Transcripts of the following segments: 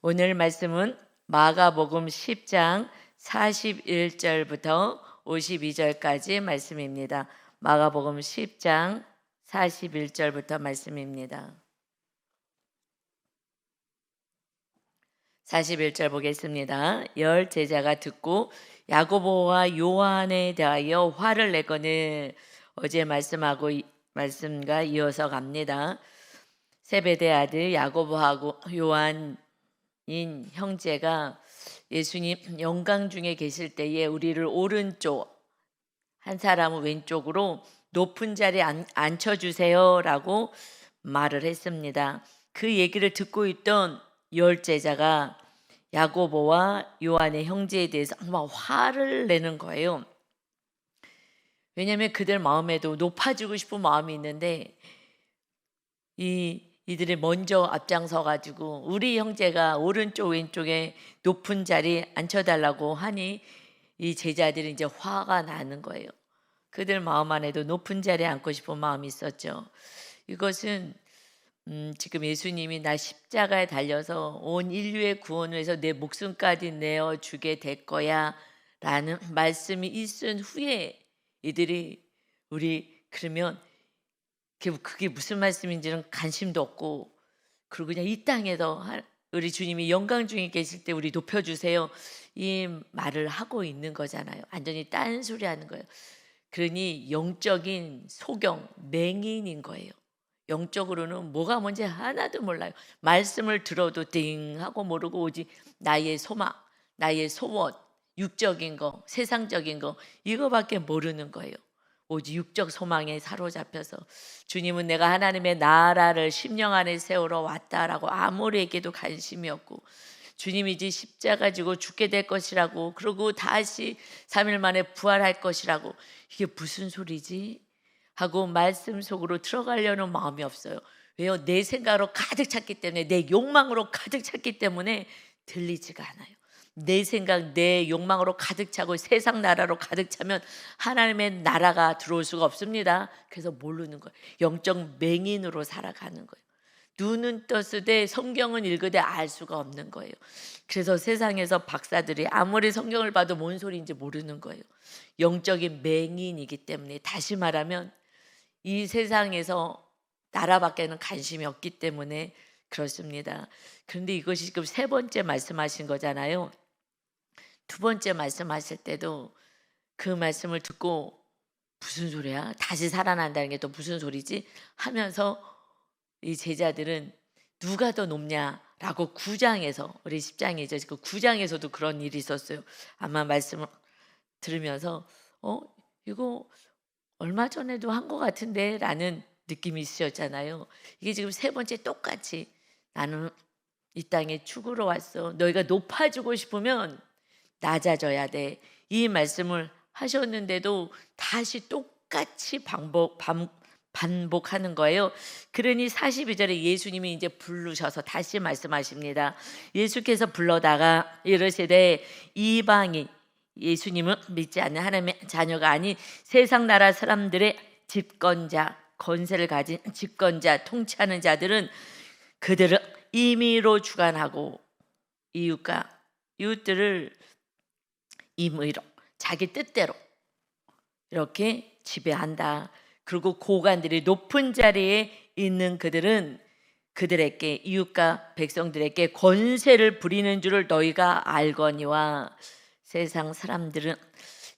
오늘 말씀은 마가복음 10장 41절부터 52절까지 말씀입니다. 마가복음 10장 41절부터 말씀입니다. 41절 보겠습니다. 열 제자가 듣고 야고보와 요한에 대하여 화를 내거늘, 어제 말씀과 이어서 갑니다. 세베대 아들 야고보하고 요한인 형제가 예수님 영광 중에 계실 때에 우리를 오른쪽, 한 사람은 왼쪽으로 높은 자리에 앉혀주세요 라고 말을 했습니다. 그 얘기를 듣고 있던 열 제자가 야고보와 요한의 형제에 대해서 막 화를 내는 거예요. 왜냐하면 그들 마음에도 높아지고 싶은 마음이 있는데 이들이 먼저 앞장서 가지고 우리 형제가 오른쪽 왼쪽에 높은 자리에 앉혀달라고 하니 이 제자들이 이제 화가 나는 거예요. 그들 마음 안에도 높은 자리에 앉고 싶은 마음이 있었죠. 이것은 지금 예수님이 나 십자가에 달려서 온 인류의 구원을 위해서 내 목숨까지 내어주게 될 거야 라는 말씀이 있은 후에 이들이 그러면 그게 무슨 말씀인지는 관심도 없고, 그리고 그냥 이 땅에서 우리 주님이 영광 중에 계실 때 우리 높여주세요 이 말을 하고 있는 거잖아요. 완전히 딴소리 하는 거예요. 그러니 영적인 소경, 맹인인 거예요. 영적으로는 뭐가 뭔지 하나도 몰라요. 말씀을 들어도 띵 하고 모르고 오직 나의 소망, 나의 소원, 육적인 거, 세상적인 거 이거밖에 모르는 거예요. 오직 육적 소망에 사로잡혀서 주님은 내가 하나님의 나라를 심령 안에 세우러 왔다라고 아무리 얘기해도 관심이 없고, 주님이 이제 십자가 지고 죽게 될 것이라고, 그리고 다시 3일 만에 부활할 것이라고, 이게 무슨 소리지? 하고 말씀 속으로 들어가려는 마음이 없어요. 왜요? 내 생각으로 가득 찼기 때문에, 내 욕망으로 가득 찼기 때문에 들리지가 않아요. 내 생각, 내 욕망으로 가득 차고 세상 나라로 가득 차면 하나님의 나라가 들어올 수가 없습니다. 그래서 모르는 거예요. 영적 맹인으로 살아가는 거예요. 눈은 떴으되 성경은 읽으되 알 수가 없는 거예요. 그래서 세상에서 박사들이 아무리 성경을 봐도 뭔 소리인지 모르는 거예요. 영적인 맹인이기 때문에, 다시 말하면 이 세상에서 나라밖에는 관심이 없기 때문에 그렇습니다. 그런데 이것이 지금 세 번째 말씀하신 거잖아요. 두 번째 말씀하실 때도 그 말씀을 듣고 무슨 소리야? 다시 살아난다는 게 또 무슨 소리지? 하면서 이 제자들은 누가 더 높냐라고 9장에서, 우리 10장이죠. 그 9장에서도 그런 일이 있었어요. 아마 말씀을 들으면서 이거 얼마 전에도 한 것 같은데 라는 느낌이 있으셨잖아요. 이게 지금 세 번째 똑같이 나는 이 땅에 죽으러 왔어. 너희가 높아지고 싶으면 낮아져야 돼. 이 말씀을 하셨는데도 다시 똑같이 반복하는 거예요. 그러니 42절에 예수님이 이제 부르셔서 다시 말씀하십니다. 예수께서 불러다가 이르시되 이방인, 예수님은 믿지 않는 하나님의 자녀가 아닌 세상 나라 사람들의 집권자, 권세를 가진 집권자, 통치하는 자들은 그들을 임의로 주관하고 이웃들을 임의로, 자기 뜻대로 이렇게 지배한다. 그리고 고관들이 높은 자리에 있는 그들은 그들에게, 이웃과 백성들에게 권세를 부리는 줄을 너희가 알거니와, 세상 사람들은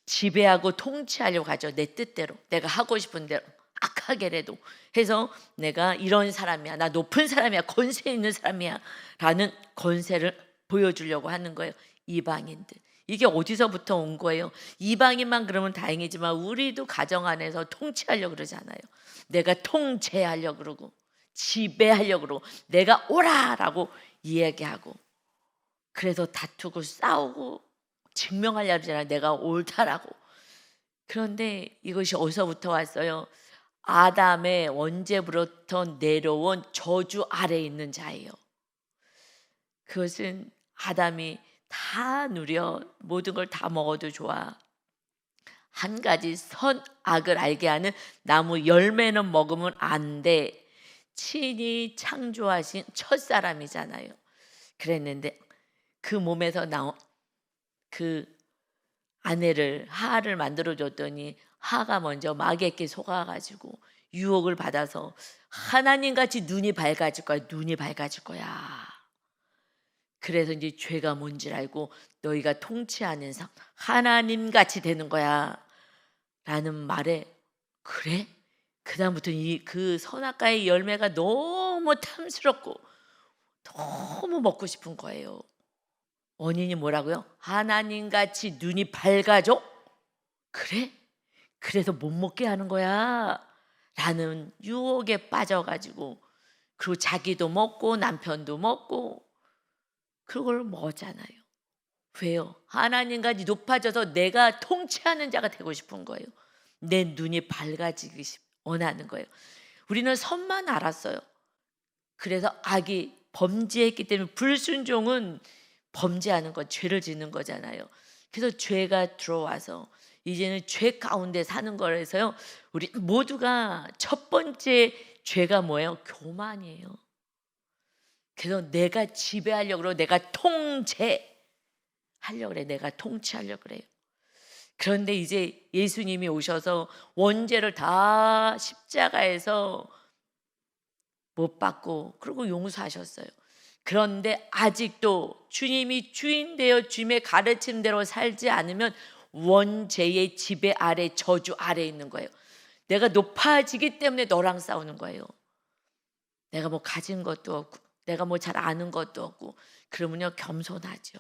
지배하고 통치하려고 하죠. 내 뜻대로, 내가 하고 싶은 대로, 악하게라도 해서 내가 이런 사람이야, 나 높은 사람이야, 권세 있는 사람이야 라는 권세를 보여주려고 하는 거예요. 이방인들. 이게 어디서부터 온 거예요? 이방인만 그러면 다행이지만 우리도 가정 안에서 통치하려고 그러잖아요. 내가 통제하려고 그러고 지배하려고 그러고 내가 오라라고 이야기하고, 그래서 다투고 싸우고 증명하려고 그러잖아요. 내가 옳다라고. 그런데 이것이 어디서부터 왔어요? 아담의 원죄부터 내려온 저주 아래에 있는 자예요. 그것은 아담이 다 누려 모든 걸 다 먹어도 좋아, 한 가지 선악을 알게 하는 나무 열매는 먹으면 안 돼, 친히 창조하신 첫사람이잖아요. 그랬는데 그 몸에서 나온 그 아내를 하를 만들어 줬더니 하가 먼저 마귀에게 속아 가지고 유혹을 받아서 하나님같이 눈이 밝아질 거야. 눈이 밝아질 거야. 그래서 이제 죄가 뭔지를 알고 너희가 통치하는 삶 하나님같이 되는 거야. 라는 말에 그래? 그다음부터는 그 선악과의 열매가 너무 탐스럽고 너무 먹고 싶은 거예요. 원인이 뭐라고요? 하나님같이 눈이 밝아져? 그래? 그래서 못 먹게 하는 거야. 라는 유혹에 빠져가지고 그리고 자기도 먹고 남편도 먹고 그걸 먹었잖아요. 왜요? 하나님까지 높아져서 내가 통치하는 자가 되고 싶은 거예요. 내 눈이 밝아지기 원하는 거예요. 우리는 선만 알았어요. 그래서 악이 범죄했기 때문에 불순종은 범죄하는 것, 죄를 짓는 거잖아요. 그래서 죄가 들어와서 이제는 죄 가운데 사는 거라서요. 우리 모두가 첫 번째 죄가 뭐예요? 교만이에요. 그래서 내가 지배하려고 그러고 내가 통제하려고 그래. 내가 통치하려고 그래요. 그런데 이제 예수님이 오셔서 원죄를 다 십자가에서 못 받고 그리고 용서하셨어요. 그런데 아직도 주님이 주인 되어 주님의 가르침대로 살지 않으면 원죄의 지배 아래 저주 아래 있는 거예요. 내가 높아지기 때문에 너랑 싸우는 거예요. 내가 뭐 가진 것도 없고 내가 뭐 잘 아는 것도 없고 그러면요 겸손하죠.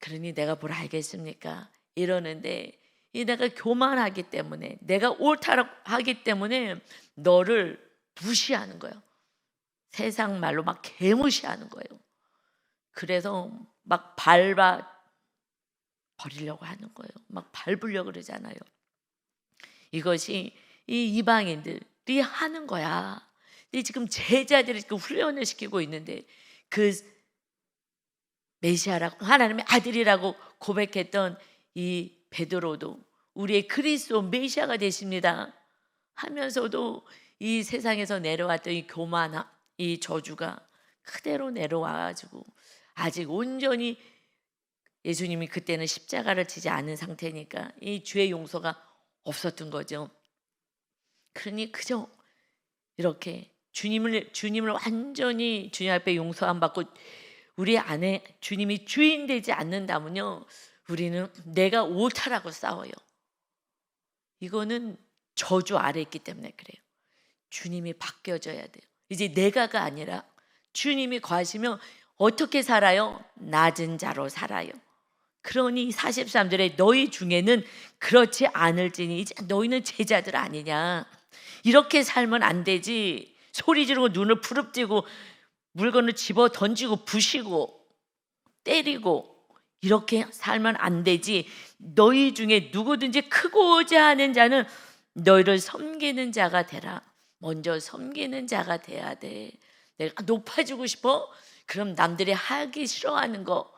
그러니 내가 뭘 알겠습니까? 이러는데 이 내가 교만하기 때문에 내가 옳다고 하기 때문에 너를 무시하는 거예요. 세상 말로 막 개무시하는 거예요. 그래서 막 밟아 버리려고 하는 거예요. 막 밟으려고 그러잖아요. 이것이 이 이방인들이 하는 거야. 근데 지금 제자들이 그 훈련을 시키고 있는데 그 메시아라고 하나님의 아들이라고 고백했던 이 베드로도 우리의 그리스도 메시아가 되십니다 하면서도 이 세상에서 내려왔던 이 교만함, 이 저주가 그대로 내려와가지고 아직 온전히 예수님이 그때는 십자가를 지지 않은 상태니까 이 죄의 용서가 없었던 거죠. 그러니 그저 이렇게 주님을 완전히 주님 앞에 용서 안 받고 우리 안에 주님이 주인 되지 않는다면요 우리는 내가 옳다라고 싸워요. 이거는 저주 아래 있기 때문에 그래요. 주님이 바뀌어져야 돼요. 이제 내가가 아니라 주님이 거하시면 어떻게 살아요? 낮은 자로 살아요. 그러니 43절에 너희 중에는 그렇지 않을지니 이제 너희는 제자들 아니냐. 이렇게 살면 안 되지. 소리 지르고 눈을 부릅뜨고 물건을 집어 던지고 부시고 때리고 이렇게 살면 안 되지. 너희 중에 누구든지 크고자 하는 자는 너희를 섬기는 자가 되라. 먼저 섬기는 자가 돼야 돼. 내가 높아지고 싶어? 그럼 남들이 하기 싫어하는 거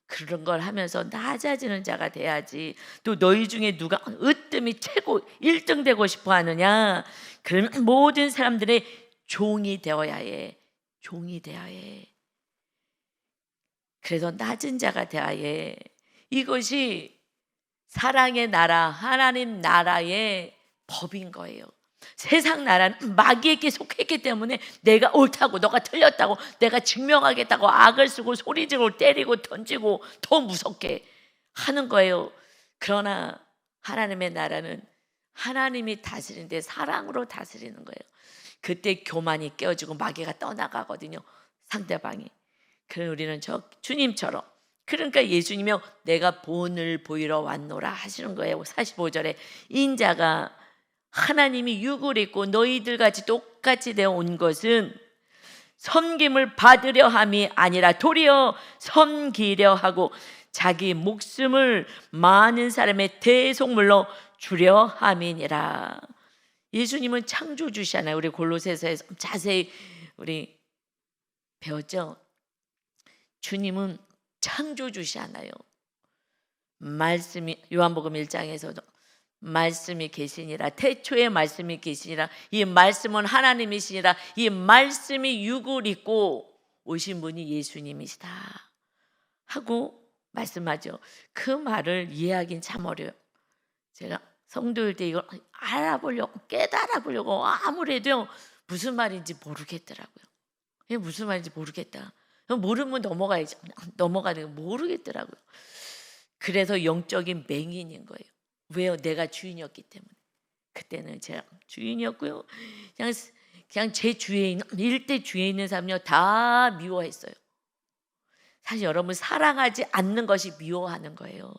그런 걸 하면서 낮아지는 자가 돼야지. 또 너희 중에 누가 으뜸이 최고 1등 되고 싶어 하느냐? 그러면 모든 사람들의 종이 되어야 해. 종이 되어야 해. 그래서 낮은 자가 되어야 해. 이것이 사랑의 나라, 하나님 나라의 법인 거예요. 세상 나라는 마귀에게 속했기 때문에 내가 옳다고 너가 틀렸다고 내가 증명하겠다고 악을 쓰고 소리지르고 때리고 던지고 더 무섭게 하는 거예요. 그러나 하나님의 나라는 하나님이 다스리는데 사랑으로 다스리는 거예요. 그때 교만이 깨어지고 마귀가 떠나가거든요. 상대방이. 그럼 우리는 저 주님처럼 그러니까 예수님이요 내가 본을 보이러 왔노라 하시는 거예요. 45절에 인자가 하나님이 육을 입고 너희들같이 똑같이 되어 온 것은 섬김을 받으려 함이 아니라 도리어 섬기려 하고 자기 목숨을 많은 사람의 대속물로 주려 함이니라. 예수님은 창조주시잖아요. 우리 골로새서에서 자세히 우리 배웠죠. 주님은 창조주시잖아요. 말씀이 요한복음 1장에서도 말씀이 계시니라 태초에 말씀이 계시니라 이 말씀은 하나님이시니라 이 말씀이 육을 입고 오신 분이 예수님이시다 하고 말씀하죠. 그 말을 이해하긴 참 어려워요. 제가 성도일 때 이걸 알아보려고 깨달아보려고 아무래도 무슨 말인지 모르겠더라고요. 이게 무슨 말인지 모르겠다. 모르면 넘어가야지. 넘어가는 거 모르겠더라고요. 그래서 영적인 맹인인 거예요. 왜요? 내가 주인이었기 때문에. 그때는 제가 주인이었고요. 그냥 제 주위에 있는 일대 주위에 있는 사람요 다 미워했어요. 사실 여러분 사랑하지 않는 것이 미워하는 거예요.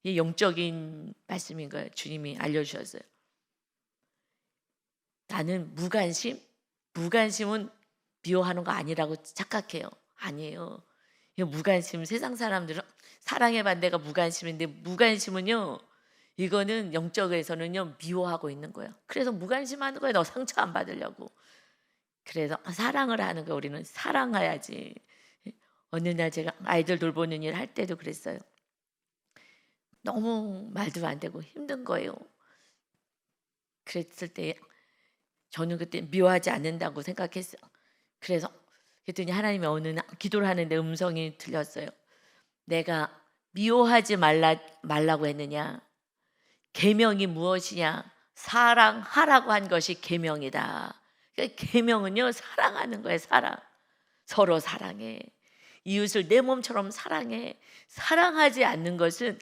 이 영적인 말씀인 거예요. 주님이 알려주셨어요. 나는 무관심은 미워하는 거 아니라고 착각해요. 아니에요. 무관심, 세상 사람들은 사랑의 반대가 무관심인데 무관심은요, 이거는 영적에서는요 미워하고 있는 거예요. 그래서 무관심하는 거예요. 너 상처 안 받으려고. 그래서 사랑을 하는 거예요. 우리는 사랑해야지. 어느 날 제가 아이들 돌보는 일 할 때도 그랬어요. 너무 말도 안 되고 힘든 거예요. 그랬을 때 저는 그때 미워하지 않는다고 생각했어요. 그래서 그랬더니 하나님이 어느 날 기도를 하는데 음성이 들렸어요. 내가 미워하지 말라고 했느냐? 계명이 무엇이냐? 사랑하라고 한 것이 계명이다. 그러니까 계명은요 사랑하는 거예요. 사랑. 서로 사랑해. 이웃을 내 몸처럼 사랑해. 사랑하지 않는 것은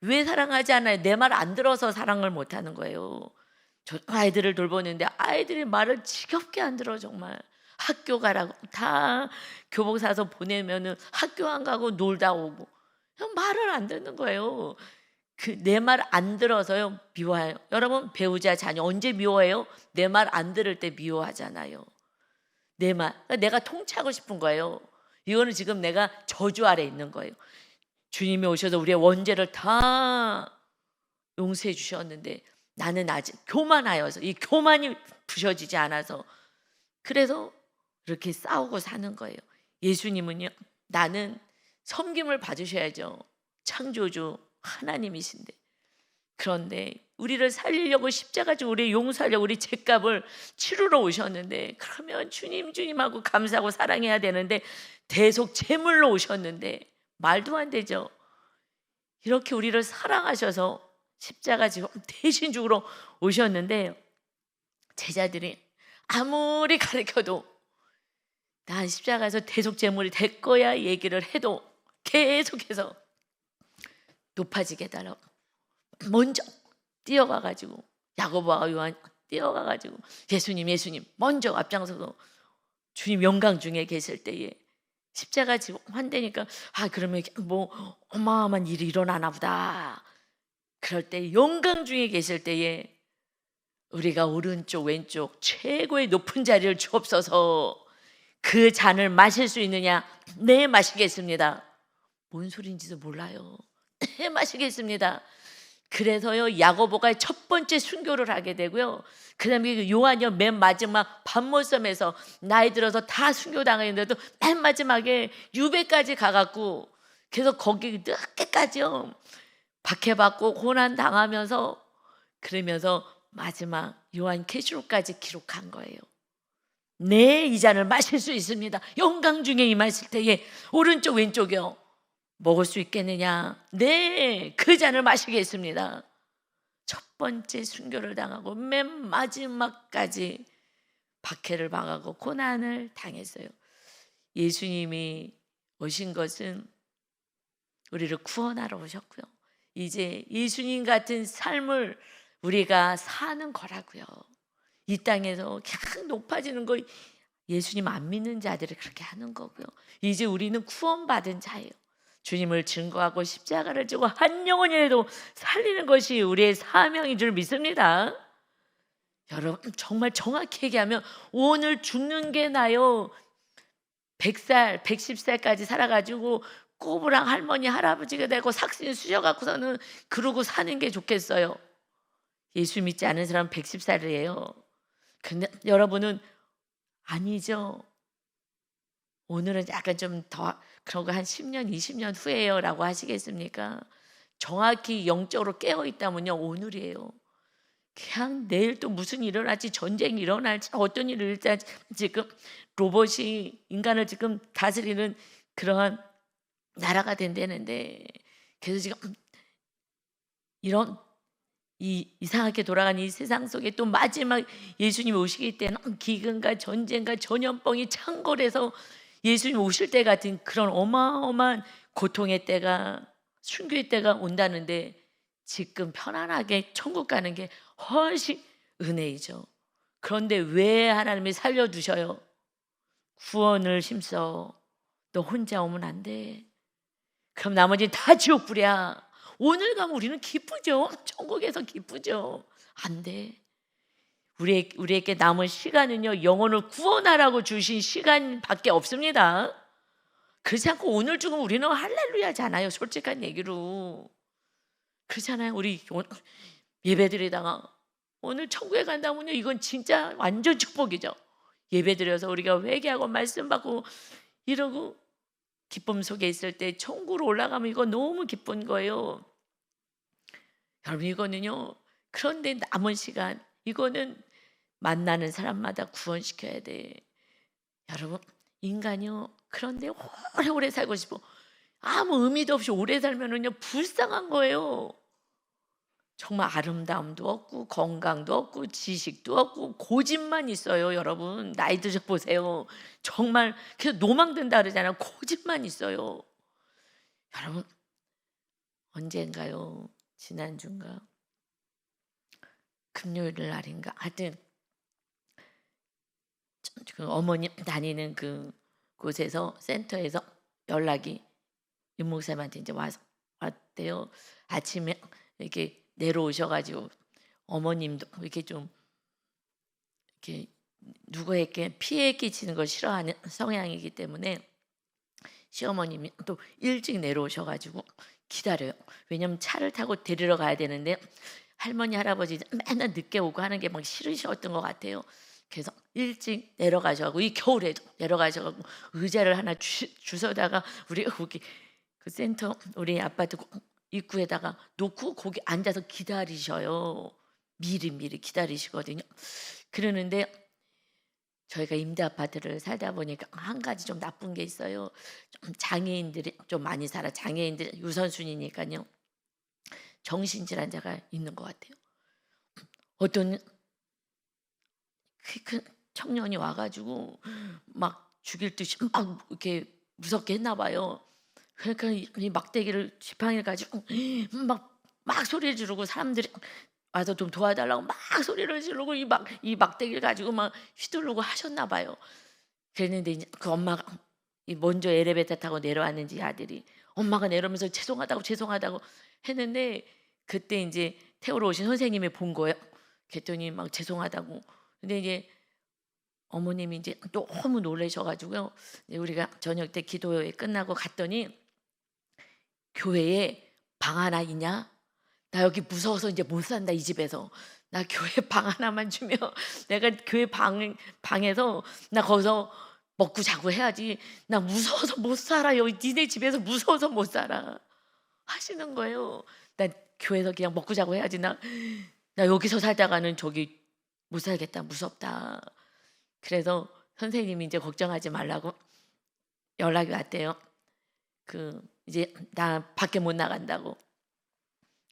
왜 사랑하지 않아요? 내 말 안 들어서 사랑을 못하는 거예요. 저 아이들을 돌보는데 아이들이 말을 지겹게 안 들어. 정말 학교 가라고 다 교복 사서 보내면은 학교 안 가고 놀다 오고 말을 안 듣는 거예요. 내 말 안 들어서요 미워해요. 여러분 배우자 자녀 언제 미워해요? 내 말 안 들을 때 미워하잖아요. 내 말 내가 통치하고 싶은 거예요. 이거는 지금 내가 저주 아래 있는 거예요. 주님이 오셔서 우리의 원죄를 다 용서해 주셨는데 나는 아직 교만하여서 이 교만이 부셔지지 않아서 그래서 이렇게 싸우고 사는 거예요. 예수님은요 나는 섬김을 받으셔야죠. 창조주 하나님이신데. 그런데 우리를 살리려고 십자가 지고 우리 용서하려고 우리 죄값을 치르러 오셨는데 그러면 주님 하고 감사하고 사랑해야 되는데 대속 제물로 오셨는데 말도 안 되죠. 이렇게 우리를 사랑하셔서 십자가 지고 대신 죽으러 오셨는데 제자들이 아무리 가르쳐도 난 십자가에서 대속 제물이 될 거야 얘기를 해도 계속해서 높아지게 해달라고 먼저 뛰어가가지고 야고보와 요한 뛰어가가지고 예수님 먼저 앞장서서 주님 영광 중에 계실 때에 십자가 지고 한대니까 그러면 뭐 어마어마한 일이 일어나나 보다. 그럴 때 영광 중에 계실 때에 우리가 오른쪽 왼쪽 최고의 높은 자리를 주옵소서. 그 잔을 마실 수 있느냐? 네 마시겠습니다. 뭔 소리인지도 몰라요. 네 마시겠습니다. 그래서요 야고보가 첫 번째 순교를 하게 되고요. 그다음에 요한이요 맨 마지막 밤모섬에서 나이 들어서 다 순교당했는데도 맨 마지막에 유배까지 가갖고 계속 거기 늦게까지요 박해받고 고난 당하면서 그러면서 마지막 요한 계시록까지 기록한 거예요. 네, 이 잔을 마실 수 있습니다. 영광 중에 임하실 때에 오른쪽 왼쪽이요 먹을 수 있겠느냐? 네, 그 잔을 마시겠습니다. 첫 번째 순교를 당하고 맨 마지막까지 박해를 당하고 고난을 당했어요. 예수님이 오신 것은 우리를 구원하러 오셨고요. 이제 예수님 같은 삶을 우리가 사는 거라고요. 이 땅에서 그냥 높아지는 거 예수님 안 믿는 자들이 그렇게 하는 거고요. 이제 우리는 구원받은 자예요. 주님을 증거하고 십자가를 지고 한 영혼이라도 살리는 것이 우리의 사명인 줄 믿습니다. 여러분 정말 정확히 얘기하면 오늘 죽는 게 나요. 100살, 110살까지 살아가지고 꼬부랑 할머니, 할아버지가 되고 삭신 쑤셔갖고서는 그러고 사는 게 좋겠어요. 예수 믿지 않은 사람은 110살이에요. 근데 여러분은 아니죠. 오늘은 약간 좀 더 그런 거 한 10년, 20년 후에요 라고 하시겠습니까? 정확히 영적으로 깨어있다면요 오늘이에요. 그냥 내일 또 무슨 일이 일어날지, 전쟁이 일어날지, 어떤 일이 일어날지, 지금 로봇이 인간을 지금 다스리는 그러한 나라가 된다는데, 그래서 지금 이런 이 이상하게 돌아가는 이 세상 속에 또 마지막 예수님이 오시기 때는 기근과 전쟁과 전염병이 창궐해서 예수님 오실 때 같은 그런 어마어마한 고통의 때가, 순교의 때가 온다는데, 지금 편안하게 천국 가는 게 훨씬 은혜이죠. 그런데 왜 하나님이 살려두셔요? 구원을 힘써. 너 혼자 오면 안 돼. 그럼 나머지 다 지옥불이야. 오늘 가면 우리는 기쁘죠. 천국에서 기쁘죠. 안 돼. 우리에게 남은 시간은요, 영혼을 구원하라고 주신 시간밖에 없습니다. 그렇지 않고 오늘 죽으면 우리는 할렐루야잖아요. 솔직한 얘기로. 그렇잖아요. 우리 예배드리다가 오늘 천국에 간다면요, 이건 진짜 완전 축복이죠. 예배드려서 우리가 회개하고 말씀 받고 이러고 기쁨 속에 있을 때 천국으로 올라가면 이거 너무 기쁜 거예요. 여러분, 이거는요, 그런데 남은 시간, 이거는 만나는 사람마다 구원시켜야 돼. 여러분, 인간이요, 그런데 오래오래 살고 싶어. 아무 의미도 없이 오래 살면은요, 불쌍한 거예요. 정말 아름다움도 없고 건강도 없고 지식도 없고 고집만 있어요. 여러분, 나이 드셔 보세요. 정말 그래서 노망된다 그러잖아요. 고집만 있어요. 여러분, 언젠가요, 지난주인가 금요일 날인가 하여튼 그 어머님 다니는 그 곳에서 센터에서 연락이 윤 목사님한테 이제 왔대요. 아침에 이렇게 내려오셔가지고 어머님도 이렇게 좀 이렇게 누구에게 피해 끼치는 걸 싫어하는 성향이기 때문에 시어머님이 또 일찍 내려오셔가지고 기다려요. 왜냐면 차를 타고 데리러 가야 되는데 할머니 할아버지 맨날 늦게 오고 하는 게 막 싫으셨던 것 같아요. 그래서 일찍 내려가셔가지고 이 겨울에도 내려가셔가지고 의자를 하나 주워다가 우리 거기 그 센터 우리 아파트 입구에다가 놓고 거기 앉아서 기다리셔요. 미리 기다리시거든요. 그러는데 저희가 임대 아파트를 살다 보니까 한 가지 좀 나쁜 게 있어요. 좀 장애인들이 좀 많이 살아. 장애인들 우선순위니까요. 정신질환자가 있는 것 같아요. 어떤 큰 청년이 와가지고 막 죽일 듯이 막 이렇게 무섭게 했나 봐요. 그러니까 이 막대기를 지팡이를 가지고 막 소리 지르고 사람들이 와서 좀 도와달라고 막 소리를 지르고 이 막대기를 가지고 막 휘두르고 하셨나 봐요. 그랬는데 이제 그 엄마가 먼저 엘리베이터 타고 내려왔는지 아들이 엄마가 내려오면서 죄송하다고 했는데 그때 이제 태우러 오신 선생님이 본 거예요. 그랬더니 막 죄송하다고. 근데 이제 어머님이 이제 너무 놀라셔가지고요. 우리가 저녁 때 기도회 끝나고 갔더니 교회에 방 하나 있냐? 나 여기 무서워서 이제 못 산다 이 집에서. 나 교회 방 하나만 주면 내가 교회 방에서 나 거기서 먹고 자고 해야지. 나 무서워서 못 살아. 여기 니네 집에서 무서워서 못 살아. 하시는 거예요. 나 교회에서 그냥 먹고 자고 해야지. 나 여기서 살다가는 저기 못 살겠다. 무섭다. 그래서 선생님이 이제 걱정하지 말라고 연락이 왔대요. 그 이제 나 밖에 못 나간다고.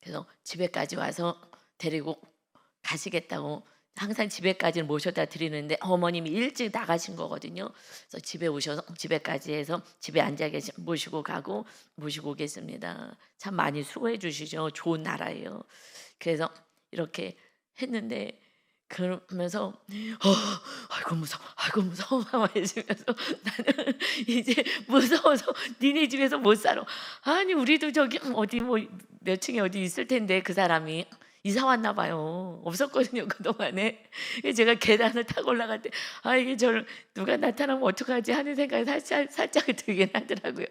그래서 집에까지 와서 데리고 가시겠다고. 항상 집에까지는 모셔다 드리는데 어머님이 일찍 나가신 거거든요. 그래서 집에 오셔서 집에까지 해서 집에 앉아 계시 모시고 가고 모시고 오겠습니다. 참 많이 수고해 주시죠. 좋은 나라예요. 그래서 이렇게 했는데 그러면서 아이고 무서워 막 이러면서 나는 이제 무서워서 니네 집에서 못 살아. 아니 우리도 저기 어디 뭐 몇 층에 어디 있을 텐데 그 사람이 이사 왔나 봐요. 없었거든요 그동안에. 제가 계단을 타고 올라갈 때 이게 저를 누가 나타나면 어떡하지 하는 생각이 살짝 들긴 하더라고요.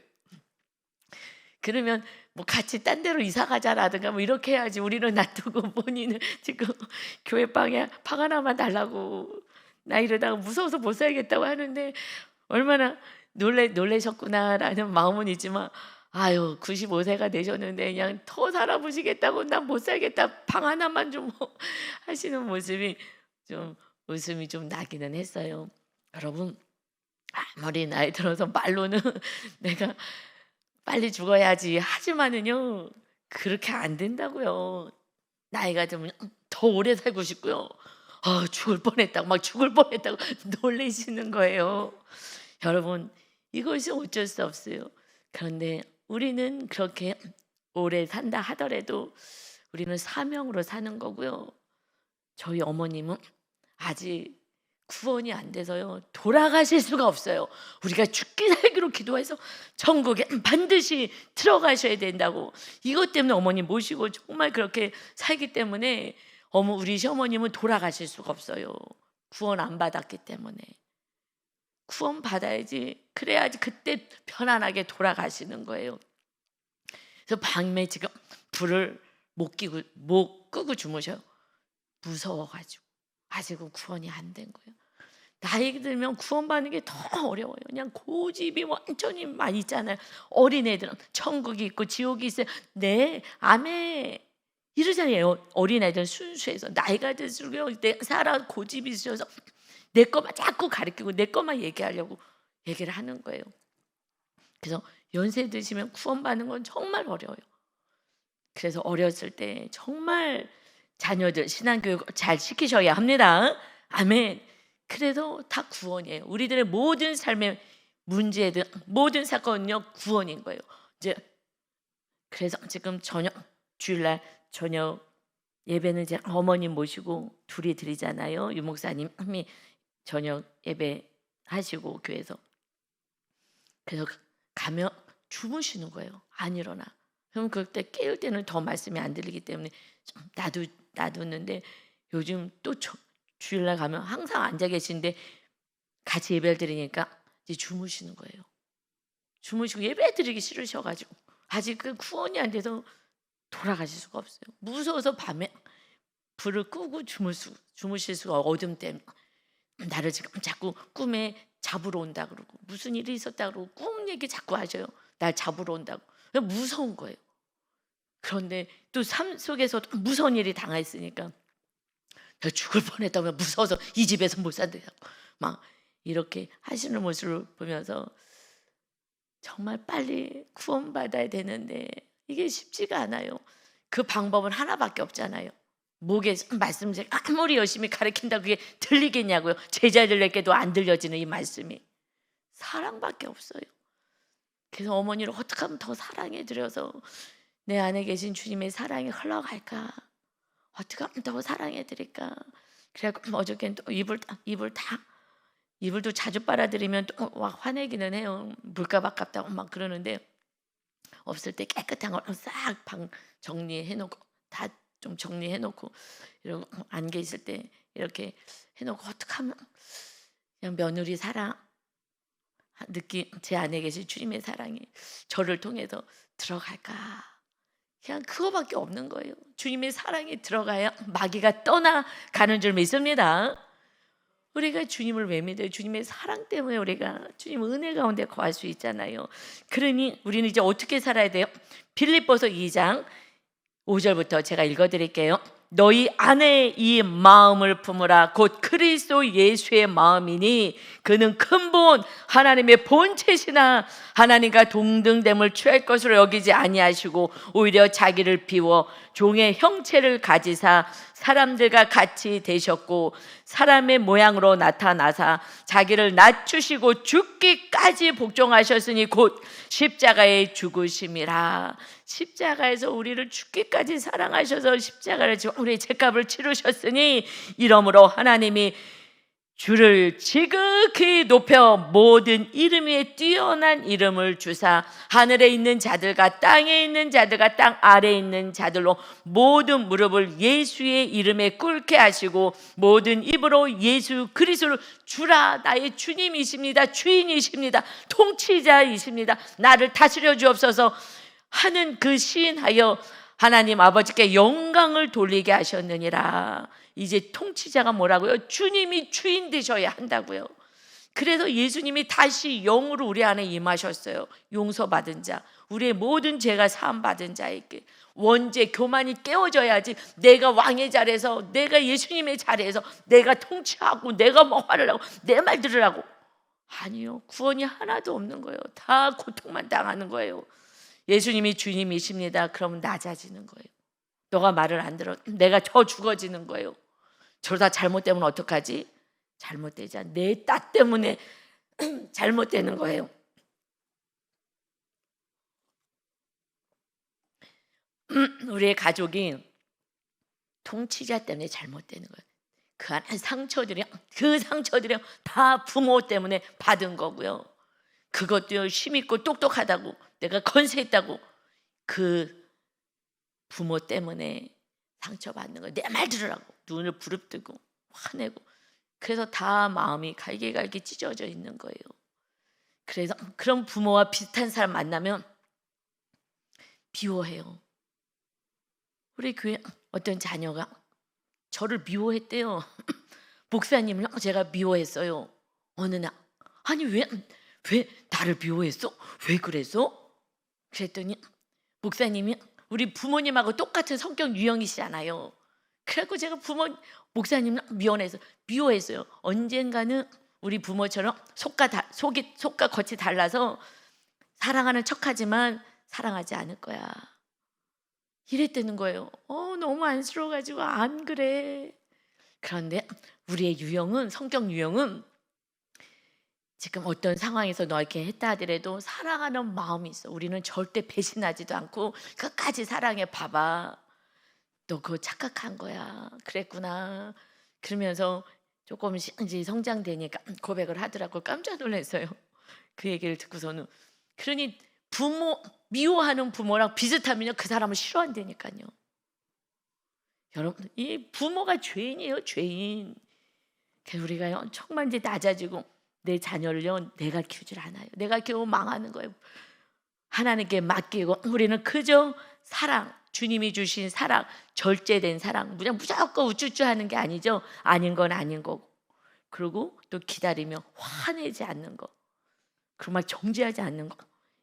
그러면 뭐 같이 딴 데로 이사 가자라든가 뭐 이렇게 해야지. 우리는 놔두고 본인은 지금 교회 방에 방 하나만 달라고 나 이러다가 무서워서 못 살겠다고 하는데 얼마나 놀라셨구나라는 마음은 있지만 아유 95세가 되셨는데 그냥 더 살아보시겠다고 난 못 살겠다 방 하나만 좀 하시는 모습이 좀 웃음이 좀 나기는 했어요. 여러분 아무리 나이 들어서 말로는 내가 빨리 죽어야지 하지만은요 그렇게 안 된다고요. 나이가 들면 더 오래 살고 싶고요. 죽을 뻔했다고 막 죽을 뻔했다고 놀리시는 거예요. 여러분 이것이 어쩔 수 없어요. 그런데 우리는 그렇게 오래 산다 하더라도 우리는 사명으로 사는 거고요. 저희 어머님은 아직 구원이 안 돼서요 돌아가실 수가 없어요. 우리가 죽기 살기로 기도해서 천국에 반드시 들어가셔야 된다고 이것 때문에 어머님 모시고 정말 그렇게 살기 때문에 우리 시어머님은 돌아가실 수가 없어요. 구원 안 받았기 때문에. 구원 받아야지 그래야지 그때 편안하게 돌아가시는 거예요. 그래서 밤에 지금 불을 못 끄고 주무셔요. 무서워가지고 아직은 구원이 안 된 거예요. 나이 들면 구원받는 게 더 어려워요. 그냥 고집이 완전히 많이 있잖아요. 어린애들은 천국이 있고 지옥이 있어요. 네, 아멘 이러잖아요. 어린애들은 순수해서 나이가 들수록 내 살아 고집이 있어서 내 것만 자꾸 가르치고 내 것만 얘기하려고 얘기를 하는 거예요. 그래서 연세 드시면 구원받는 건 정말 어려워요. 그래서 어렸을 때 정말 자녀들 신앙교육 잘 시키셔야 합니다. 아멘. 그래도 다 구원이에요. 우리들의 모든 삶의 문제든 모든 사건은요 구원인 거예요. 이제 그래서 지금 주일날 저녁 예배는 이제 어머님 모시고 둘이 드리잖아요. 유 목사님이 저녁 예배 하시고 교회에서. 그래서 가면 주무시는 거예요. 안 일어나. 그럼 그때 깨울 때는 더 말씀이 안 들리기 때문에 좀 놔두는데 요즘 또 주일날 가면 항상 앉아 계시는데 같이 예배를 드리니까 이제 주무시는 거예요. 주무시고 예배 드리기 싫으셔가지고 아직 그 구원이 안 돼서 돌아가실 수가 없어요. 무서워서 밤에 불을 끄고 주무실 수가 어둠 때문에 나를 지금 자꾸 꿈에 잡으러 온다 그러고 무슨 일이 있었다 그러고 꿈 얘기 자꾸 하셔요. 날 잡으러 온다고. 무서운 거예요. 그런데 또 삶 속에서 무서운 일이 당했으니까 내가 죽을 뻔했다면 무서워서 이 집에서 못 산다고 막 이렇게 하시는 모습을 보면서 정말 빨리 구원받아야 되는데 이게 쉽지가 않아요. 그 방법은 하나밖에 없잖아요. 목에 말씀 아무리 열심히 가르친다고 그게 들리겠냐고요. 제자들에게도 안 들려지는 이 말씀이 사랑밖에 없어요. 그래서 어머니를 어떻게 하면 더 사랑해 드려서 내 안에 계신 주님의 사랑이 흘러갈까? 어떻게 하면 더 사랑해 드릴까? 그래갖고 어저께는 또 이불도 자주 빨아들이면 또 막 화내기는 해요. 물값 아깝다고 막 그러는데 없을 때 깨끗한 걸로 싹 방 정리해놓고 다 좀 정리해놓고 이러고 안 계실 때 이렇게 해놓고 어떻게 하면 그냥 며느리 사랑 느낌 제 안에 계신 주님의 사랑이 저를 통해서 들어갈까? 그냥 그거밖에 없는 거예요. 주님의 사랑이 들어가야 마귀가 떠나가는 줄 믿습니다. 우리가 주님을 왜 믿어요? 주님의 사랑 때문에 우리가 주님 은혜 가운데 거할 수 있잖아요. 그러니 우리는 이제 어떻게 살아야 돼요? 빌립보서 2장 5절부터 제가 읽어드릴게요. 너희 안에 이 마음을 품으라. 곧 그리스도 예수의 마음이니 그는 근본 하나님의 본체시나 하나님과 동등됨을 취할 것으로 여기지 아니하시고 오히려 자기를 비워 종의 형체를 가지사 사람들과 같이 되셨고 사람의 모양으로 나타나사 자기를 낮추시고 죽기까지 복종하셨으니 곧 십자가에 죽으심이라. 십자가에서 우리를 죽기까지 사랑하셔서 십자가를 지고 우리의 죄값을 치르셨으니 이러므로 하나님이 주를 지극히 높여 모든 이름 위에 뛰어난 이름을 주사 하늘에 있는 자들과 땅에 있는 자들과 땅 아래에 있는 자들로 모든 무릎을 예수의 이름에 꿇게 하시고 모든 입으로 예수 그리스도를 주라. 나의 주님이십니다. 주인이십니다. 통치자이십니다. 나를 다스려 주옵소서 하는 그 시인하여 하나님 아버지께 영광을 돌리게 하셨느니라. 이제 통치자가 뭐라고요? 주님이 주인 되셔야 한다고요. 그래서 예수님이 다시 영으로 우리 안에 임하셨어요. 용서받은 자, 우리의 모든 죄가 사함받은 자에게. 원죄, 교만이 깨어져야지 내가 왕의 자리에서, 내가 예수님의 자리에서 내가 통치하고 내가 뭐 화를 하고 내 말 들으라고. 아니요, 구원이 하나도 없는 거예요. 다 고통만 당하는 거예요. 예수님이 주님이십니다. 그러면 낮아지는 거예요. 너가 말을 안 들어, 내가 더 죽어지는 거예요. 저러다 잘못되면 어떡하지? 잘못되지 않아. 내 딸 때문에 잘못되는 거예요. 우리의 가족이 통치자 때문에 잘못되는 거예요. 그 안에 상처들이, 그 상처들이 다 부모 때문에 받은 거고요. 그것도 힘있고 똑똑하다고, 내가 건세했다고, 그 부모 때문에 상처받는 거예요. 내 말 들으라고 눈을 부릅뜨고 화내고. 그래서 다 마음이 갈기갈기 찢어져 있는 거예요. 그래서 그런 부모와 비슷한 사람 만나면 미워해요. 우리 교회 어떤 자녀가 저를 미워했대요. 목사님을 제가 미워했어요. 어느 날, 아니 왜 나를 미워했어? 왜 그랬어? 그랬더니 목사님이 우리 부모님하고 똑같은 성격 유형이시잖아요. 그래갖고 제가 목사님을 미워했어요. 언젠가는 우리 부모처럼 속과 겉이 달라서 사랑하는 척하지만 사랑하지 않을 거야. 이랬다는 거예요. 너무 안쓰러워가지고 안 그래. 그런데 우리의 성격 유형은 지금 어떤 상황에서 너 이렇게 했다 하더라도 사랑하는 마음이 있어. 우리는 절대 배신하지도 않고 끝까지 사랑해. 봐봐, 너 그거 착각한 거야. 그랬구나. 그러면서 조금씩 이제 성장되니까 고백을 하더라고. 깜짝 놀랐어요. 그 얘기를 듣고서는. 그러니 미워하는 부모랑 비슷하면요, 그 사람을 싫어한다니까요. 여러분, 이 부모가 죄인이에요, 죄인. 그래서 우리가요, 정말 이제 낮아지고 내 자녀를요, 내가 키우질 않아요. 내가 키우고 망하는 거예요. 하나님께 맡기고 우리는 그저 사랑, 주님이 주신 사랑, 절제된 사랑, 그냥 무조건 우쭈쭈 하는 게 아니죠. 아닌 건 아닌 거고. 그리고 또 기다리며 화내지 않는 거, 정말 정죄하지 않는 거.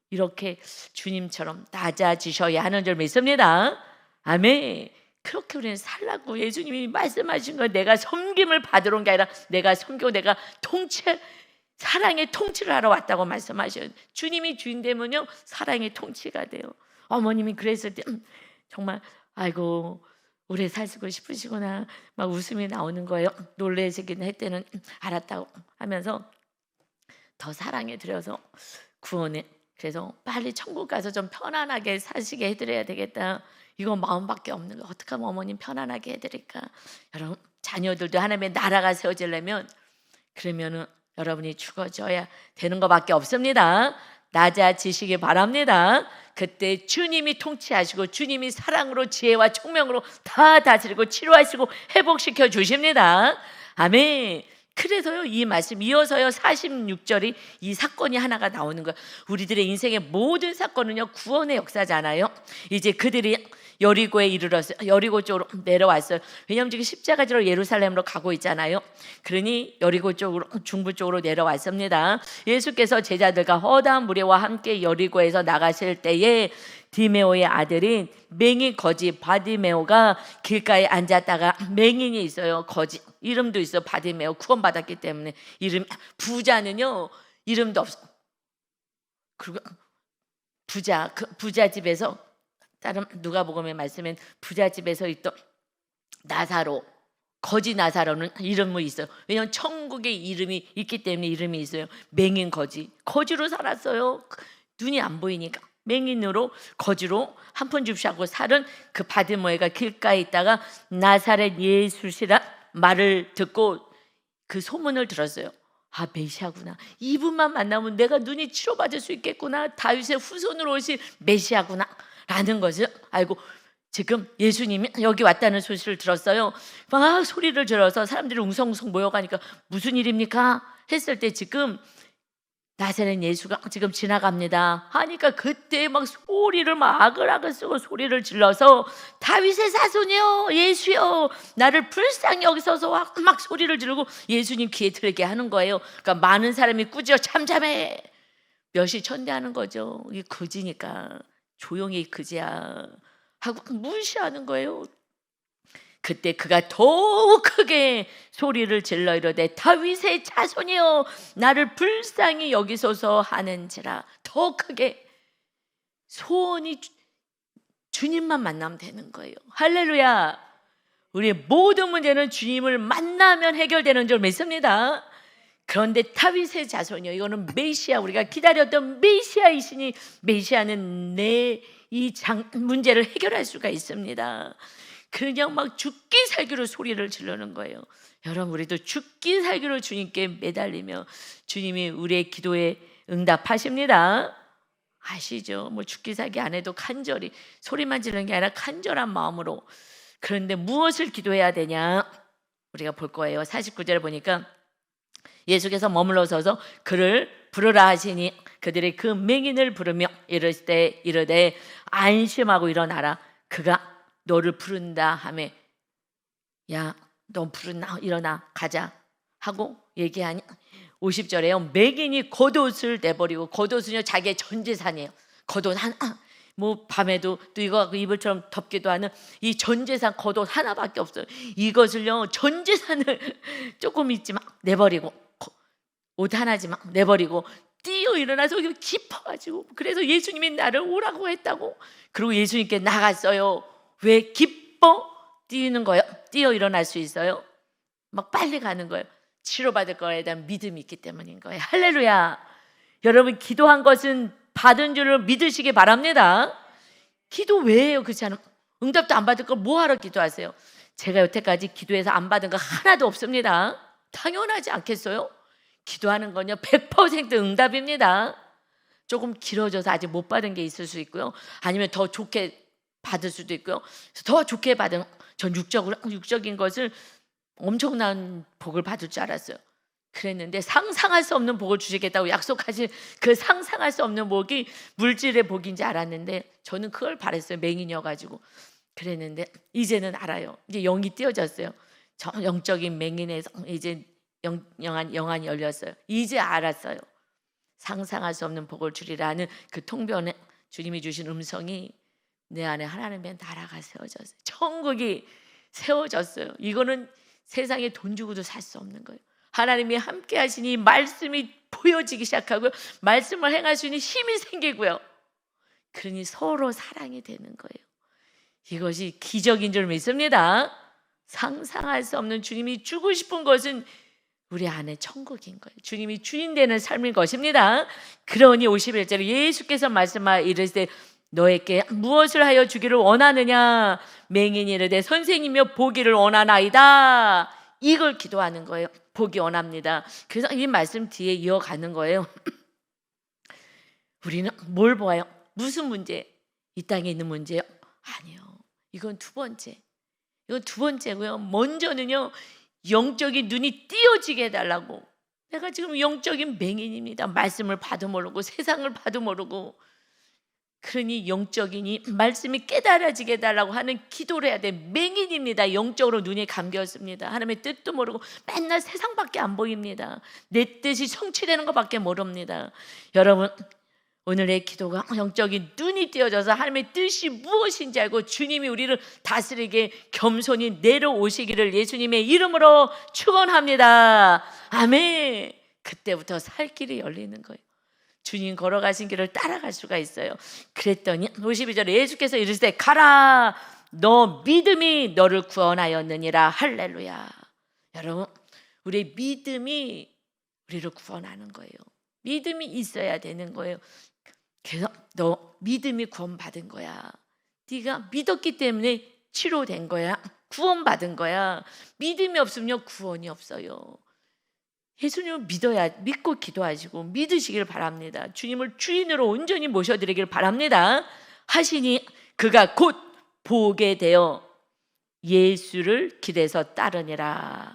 이렇게 주님처럼 낮아지셔야 하는 줄 믿습니다. 아멘. 그렇게 우리는 살라고 예수님이 말씀하신 거, 내가 섬김을 받으러 온 게 아니라 내가 섬기고 내가 사랑의 통치를 하러 왔다고 말씀하셔요. 주님이 주인 되면요, 사랑의 통치가 돼요. 어머님이 그랬을 때 정말 아이고 오래 사시고 싶으시구나 막 웃음이 나오는 거예요. 놀라시긴 했대는 알았다고 하면서 더 사랑해 드려서 구원해. 그래서 빨리 천국 가서 좀 편안하게 사시게 해드려야 되겠다. 이거 마음밖에 없는 거. 어떻게 하면 어머님 편안하게 해드릴까? 여러분, 자녀들도 하나님의 나라가 세워지려면 그러면은 여러분이 죽어져야 되는 것밖에 없습니다. 낮아지시기 바랍니다. 그때 주님이 통치하시고 주님이 사랑으로 지혜와 총명으로 다 다스리고 치료하시고 회복시켜 주십니다. 아멘. 그래서요, 이 말씀 이어서요 46절이 이 사건이 하나가 나오는 거예요. 우리들의 인생의 모든 사건은요 구원의 역사잖아요. 이제 그들이 여리고에 이르렀어요. 여리고 쪽으로 내려왔어요. 왜냐하면 지금 십자가 지러 예루살렘으로 가고 있잖아요. 그러니 여리고 쪽으로, 중부 쪽으로 내려왔습니다. 예수께서 제자들과 허다한 무리와 함께 여리고에서 나가실 때에 디메오의 아들인 맹인 거지 바디메오가 길가에 앉았다가, 맹인이 있어요. 거지 이름도 있어. 바디메오 구원받았기 때문에 이름. 부자는요 이름도 없어. 그리고 부자 집에서, 다른 누가복음의 말씀엔 부자 집에서 있던 나사로, 거지 나사로는 이름이 있어요. 왜냐하면 천국에 이름이 있기 때문에 이름이 있어요. 맹인 거지로 살았어요. 눈이 안 보이니까 맹인으로, 거지로 한 푼 줍시하고 살은 그 바디메오가 길가에 있다가 나사렛 예수시라 말을 듣고 그 소문을 들었어요. 아, 메시아구나. 이분만 만나면 내가 눈이 치료받을 수 있겠구나. 다윗의 후손으로 오신 메시아구나 라는 것을 알고, 지금 예수님이 여기 왔다는 소식을 들었어요. 막 소리를 질러서 사람들이 웅성웅성 모여가니까 무슨 일입니까? 했을 때 지금 나사렛 예수가 지금 지나갑니다 하니까 그때 막 소리를 막 아글아글 쓰고 소리를 질러서 다윗의 자손이여 예수여 나를 불쌍히 여기소서 막 소리를 지르고 예수님 귀에 들게 하는 거예요. 그러니까 많은 사람이 꾸짖어 잠잠해 몇이 천대하는 거죠. 이게 거지니까 조용히 그지야 하고 무시하는 거예요. 그때 그가 더욱 크게 소리를 질러 이르되 다윗의 자손이여 나를 불쌍히 여기소서 하는지라. 더 크게 소원이 주님만 만나면 되는 거예요. 할렐루야. 우리의 모든 문제는 주님을 만나면 해결되는 줄 믿습니다. 그런데 다윗의 자손이요, 이거는 메시아, 우리가 기다렸던 메시아이시니 메시아는 내 이 문제를 해결할 수가 있습니다. 그냥 막 죽기 살기로 소리를 지르는 거예요. 여러분, 우리도 죽기 살기로 주님께 매달리며 주님이 우리의 기도에 응답하십니다. 아시죠? 뭐 죽기 살기 안 해도 간절히 소리만 지르는 게 아니라 간절한 마음으로. 그런데 무엇을 기도해야 되냐? 우리가 볼 거예요. 49절을 보니까 예수께서 머물러 서서 그를 부르라 하시니 그들이 그 맹인을 부르며 이르되 안심하고 일어나라. 그가 너를 부른다 하매 야 너 부른다 일어나 가자 하고 얘기하니 50절에요. 맹인이 겉옷을 내버리고, 겉옷은요 자기의 전 재산이에요. 겉옷 하나, 뭐 밤에도 또 이거 이불처럼 덮기도 하는 이 전 재산 겉옷 하나밖에 없어요. 이것을요 전 재산을 조금 있지만 내버리고 옷 하나지만 내버리고 뛰어 일어나서 기뻐가지고, 그래서 예수님이 나를 오라고 했다고. 그리고 예수님께 나갔어요. 왜 기뻐 뛰는 거예요? 뛰어 일어날 수 있어요? 막 빨리 가는 거예요. 치료받을 거에 대한 믿음이 있기 때문인 거예요. 할렐루야. 여러분, 기도한 것은 받은 줄을 믿으시기 바랍니다. 기도 왜 해요? 그렇지 않아요? 응답도 안 받을 걸 뭐하러 기도하세요? 제가 여태까지 기도해서 안 받은 거 하나도 없습니다. 당연하지 않겠어요? 기도하는 건요 100% 응답입니다. 조금 길어져서 아직 못 받은 게 있을 수 있고요, 아니면 더 좋게 받을 수도 있고요. 더 좋게 받은, 전 육적인 것을 엄청난 복을 받을 줄 알았어요. 그랬는데 상상할 수 없는 복을 주시겠다고 약속하신 그 상상할 수 없는 복이 물질의 복인지 알았는데 저는 그걸 바랬어요. 맹인이어가지고. 그랬는데 이제는 알아요. 이제 영이 띄어졌어요. 영적인 맹인에서 이제 영안이 열렸어요. 이제 알았어요. 상상할 수 없는 복을 주리라는 그 통변에 주님이 주신 음성이 내 안에 하나님의 나라가 세워졌어요. 천국이 세워졌어요. 이거는 세상에 돈 주고도 살 수 없는 거예요. 하나님이 함께 하시니 말씀이 보여지기 시작하고요, 말씀을 행할 수 있는 힘이 생기고요, 그러니 서로 사랑이 되는 거예요. 이것이 기적인 줄 믿습니다. 상상할 수 없는 주님이 주고 싶은 것은 우리 안에 천국인 거예요. 주님이 주인 되는 삶인 것입니다. 그러니 51절에 예수께서 말씀하여 이르시되 너에게 무엇을 하여 주기를 원하느냐? 맹인이 이르되 선생님이여 보기를 원하나이다. 이걸 기도하는 거예요. 보기 원합니다. 그래서 이 말씀 뒤에 이어가는 거예요. 우리는 뭘 보아요? 무슨 문제? 이 땅에 있는 문제요? 아니요. 이건 두 번째. 이건 두 번째고요. 먼저는요, 영적인 눈이 띄어지게 해달라고. 내가 지금 영적인 맹인입니다. 말씀을 봐도 모르고 세상을 봐도 모르고. 그러니 영적인이 말씀이 깨달아지게 해달라고 하는 기도를 해야 돼. 맹인입니다. 영적으로 눈이 감겼습니다. 하나님의 뜻도 모르고 맨날 세상밖에 안 보입니다. 내 뜻이 성취되는 것밖에 모릅니다. 여러분, 오늘의 기도가 영적인 눈이 띄어져서 하나님의 뜻이 무엇인지 알고 주님이 우리를 다스리게 겸손히 내려오시기를 예수님의 이름으로 축원합니다. 아멘. 그때부터 살 길이 열리는 거예요. 주님 걸어가신 길을 따라갈 수가 있어요. 그랬더니 52절에 예수께서 이르시되 가라, 너 믿음이 너를 구원하였느니라. 할렐루야. 여러분, 우리의 믿음이 우리를 구원하는 거예요. 믿음이 있어야 되는 거예요. 그래서 너 믿음이 구원받은 거야. 네가 믿었기 때문에 치료된 거야. 구원받은 거야. 믿음이 없으면 구원이 없어요. 예수님을 믿고 기도하시고 믿으시길 바랍니다. 주님을 주인으로 온전히 모셔드리길 바랍니다. 하시니 그가 곧 보게 되어 예수를 길에서 따르니라.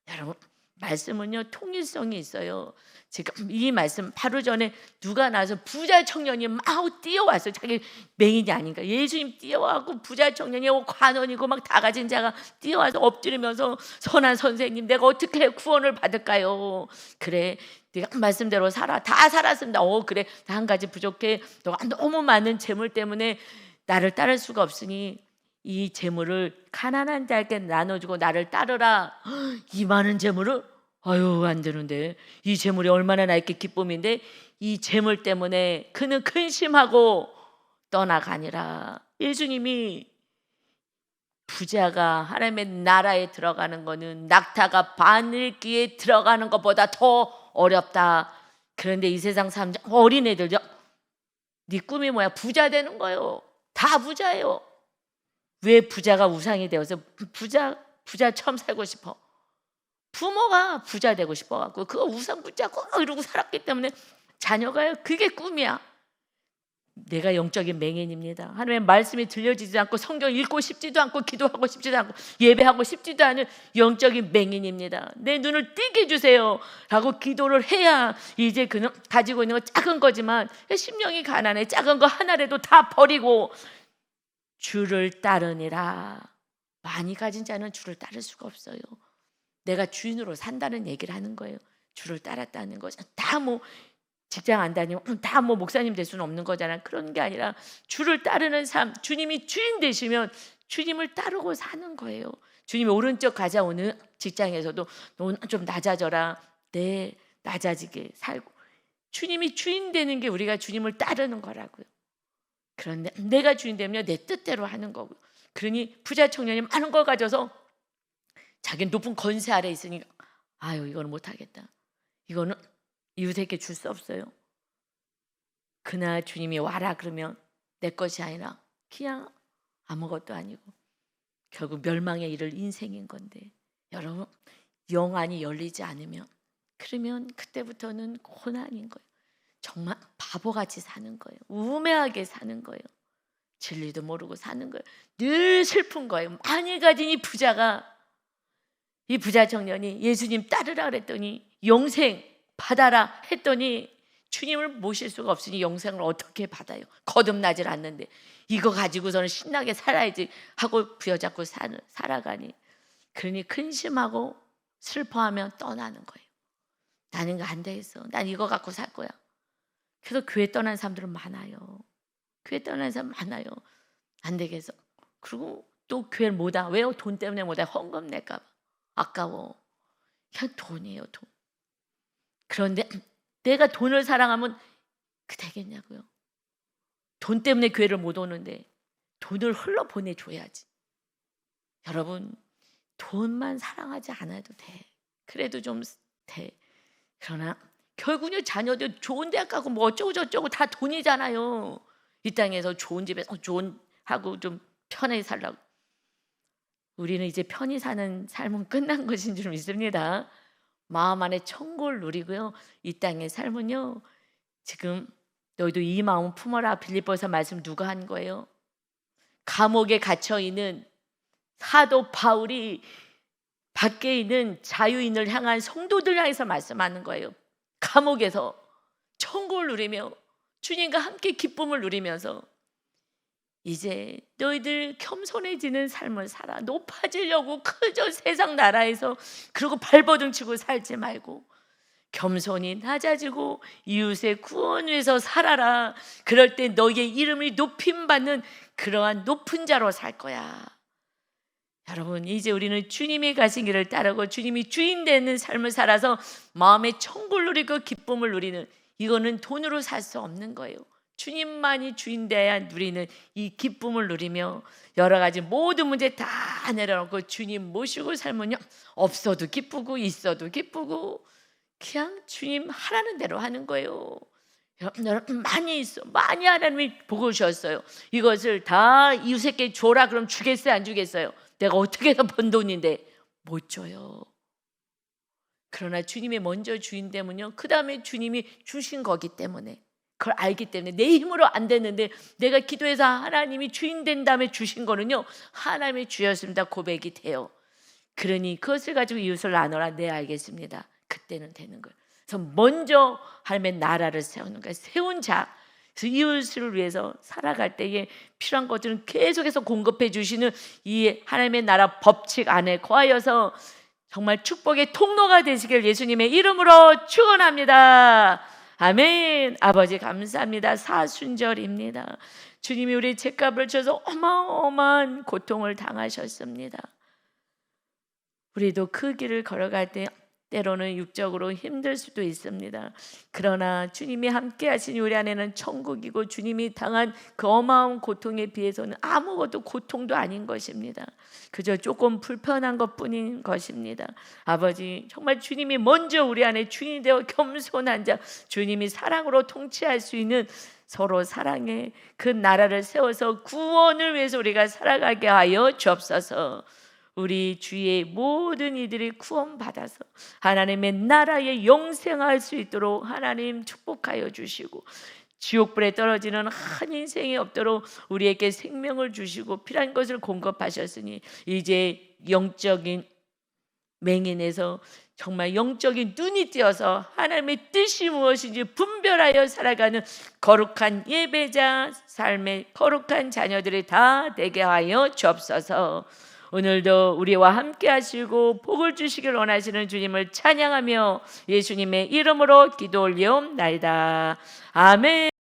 여러분, 말씀은요 통일성이 있어요. 지금 이 말씀 하루 전에 누가 나서 부자 청년이 막 뛰어왔어요. 자기 맹인이 아닌가. 예수님 뛰어와고 부자 청년이 관원이고 막 다 가진 자가 뛰어와서 엎드리면서 선한 선생님 내가 어떻게 구원을 받을까요? 그래 네가 말씀대로 살아. 다 살았습니다. 그래 나 한 가지 부족해. 너가 너무 많은 재물 때문에 나를 따를 수가 없으니 이 재물을 가난한 자에게 나눠주고 나를 따르라. 이 많은 재물을 아유 안 되는데 이 재물이 얼마나 나에게 기쁨인데 이 재물 때문에 그는 근심하고 떠나가니라. 예수님이 부자가 하나님의 나라에 들어가는 거는 낙타가 바늘귀에 들어가는 것보다 더 어렵다. 그런데 이 세상 사람 어린애들요 네 꿈이 뭐야? 부자 되는 거예요. 다 부자예요. 왜 부자가 우상이 되어서 부자처럼 살고 싶어? 부모가 부자 되고 싶어갖고 그거 우상 붙잡고 이러고 살았기 때문에 자녀가요 그게 꿈이야. 내가 영적인 맹인입니다. 하나님의 말씀이 들려지지도 않고 성경 읽고 싶지도 않고 기도하고 싶지도 않고 예배하고 싶지도 않은 영적인 맹인입니다. 내 눈을 띄게 해주세요 라고 기도를 해야 이제 그는 가지고 있는 건 작은 거지만 심령이 가난해. 작은 거 하나라도 다 버리고 주를 따르니라. 많이 가진 자는 주를 따를 수가 없어요. 내가 주인으로 산다는 얘기를 하는 거예요. 주를 따랐다는 거죠. 다 뭐 직장 안 다니고 다 뭐 목사님 될 수는 없는 거잖아. 그런 게 아니라 주를 따르는 삶, 주님이 주인 되시면 주님을 따르고 사는 거예요. 주님이 오른쪽 가져오는 직장에서도 너 좀 낮아져라. 네, 낮아지게 살고 주님이 주인 되는 게 우리가 주님을 따르는 거라고요. 그런데 내가 주인 되면 내 뜻대로 하는 거고. 그러니 부자 청년이 많은 걸 가져서 자기 높은 권세 아래 있으니까 아유 이거는 못하겠다. 이거는 이웃에게 줄 수 없어요. 그날 주님이 와라 그러면 내 것이 아니라 그냥 아무것도 아니고 결국 멸망에 이를 인생인 건데 여러분 영안이 열리지 않으면 그러면 그때부터는 고난인 거예요. 정말 바보같이 사는 거예요. 우매하게 사는 거예요. 진리도 모르고 사는 거예요. 늘 슬픈 거예요. 많이 가진 이 부자 청년이 예수님 따르라 그랬더니 영생 받아라 했더니 주님을 모실 수가 없으니 영생을 어떻게 받아요? 거듭나질 않는데 이거 가지고서는 신나게 살아야지 하고 부여잡고 살아가니 그러니 근심하고 슬퍼하며 떠나는 거예요. 나는 안 되겠어. 난 이거 갖고 살 거야. 그래서 교회 떠난 사람들은 많아요. 교회 떠난 사람 많아요. 안 되겠어. 그리고 또 교회를 못 와. 왜요? 돈 때문에 못 와. 헌금 낼까 봐. 아까워. 그냥 돈이에요, 돈. 그런데 내가 돈을 사랑하면 그 되겠냐고요. 돈 때문에 교회를 못 오는데 돈을 흘러보내줘야지. 여러분 돈만 사랑하지 않아도 돼. 그래도 좀 돼. 그러나 결국은 자녀들 좋은 대학 가고 뭐 어쩌고 저쩌고 다 돈이잖아요. 이 땅에서 좋은 집에서 좋은 하고 좀 편하게 살라고. 우리는 이제 편히 사는 삶은 끝난 것인 줄 믿습니다. 마음 안에 천국을 누리고요. 이 땅의 삶은요. 지금 너희도 이 마음 품어라. 빌립보서 말씀 누가 한 거예요? 감옥에 갇혀 있는 사도 바울이 밖에 있는 자유인을 향한 성도들 향해서 말씀하는 거예요. 감옥에서 천국을 누리며 주님과 함께 기쁨을 누리면서 이제 너희들 겸손해지는 삶을 살아. 높아지려고 그저 세상 나라에서 그리고 발버둥 치고 살지 말고 겸손히 낮아지고 이웃의 구원을 위해서 살아라. 그럴 때 너희의 이름이 높임받는 그러한 높은 자로 살 거야. 여러분 이제 우리는 주님이 가신 길을 따르고 주님이 주인 되는 삶을 살아서 마음의 천국을 누리고 기쁨을 누리는 이거는 돈으로 살 수 없는 거예요. 주님만이 주인 되어야 누리는 이 기쁨을 누리며 여러 가지 모든 문제 다 내려놓고 주님 모시고 살면요 없어도 기쁘고 있어도 기쁘고 그냥 주님 하라는 대로 하는 거예요. 여러분 많이 하나님이 보고 오셨어요. 이것을 다 이웃에게 줘라 그럼 주겠어요 안 주겠어요? 내가 어떻게 해서 번 돈인데 못 줘요. 그러나 주님이 먼저 주인 되면요 그 다음에 주님이 주신 거기 때문에 그걸 알기 때문에 내 힘으로 안 됐는데 내가 기도해서 하나님이 주인 된 다음에 주신 거는요 하나님이 주였습니다 고백이 돼요. 그러니 그것을 가지고 이웃을 나눠라. 네 알겠습니다. 그때는 되는 거예요. 그래서 먼저 하나님의 나라를 세우는 거예요. 세운 자, 그래서 이웃을 위해서 살아갈 때에 필요한 것들은 계속해서 공급해 주시는 이 하나님의 나라 법칙 안에 거하여서 정말 축복의 통로가 되시길 예수님의 이름으로 축원합니다. 아멘. 아버지 감사합니다. 사순절입니다. 주님이 우리 죄값을 줘서 어마어마한 고통을 당하셨습니다. 우리도 그 길을 걸어갈 때 때로는 육적으로 힘들 수도 있습니다. 그러나 주님이 함께 하시니 우리 안에는 천국이고, 주님이 당한 그 어마어마한 고통에 비해서는 아무것도 고통도 아닌 것입니다. 그저 조금 불편한 것뿐인 것입니다. 아버지, 정말 주님이 먼저 우리 안에 주인이 되어 겸손한 자, 주님이 사랑으로 통치할 수 있는 서로 사랑의 그 나라를 세워서 구원을 위해서 우리가 살아가게 하여 주옵소서. 우리 주위의 모든 이들이 구원받아서 하나님의 나라에 영생할 수 있도록 하나님 축복하여 주시고, 지옥불에 떨어지는 한 인생이 없도록 우리에게 생명을 주시고 필요한 것을 공급하셨으니 이제 영적인 맹인에서 정말 영적인 눈이 띄어서 하나님의 뜻이 무엇인지 분별하여 살아가는 거룩한 예배자, 삶의 거룩한 자녀들이 다 되게 하여 주옵소서. 오늘도 우리와 함께 하시고 복을 주시길 원하시는 주님을 찬양하며 예수님의 이름으로 기도 올리옵나이다. 아멘.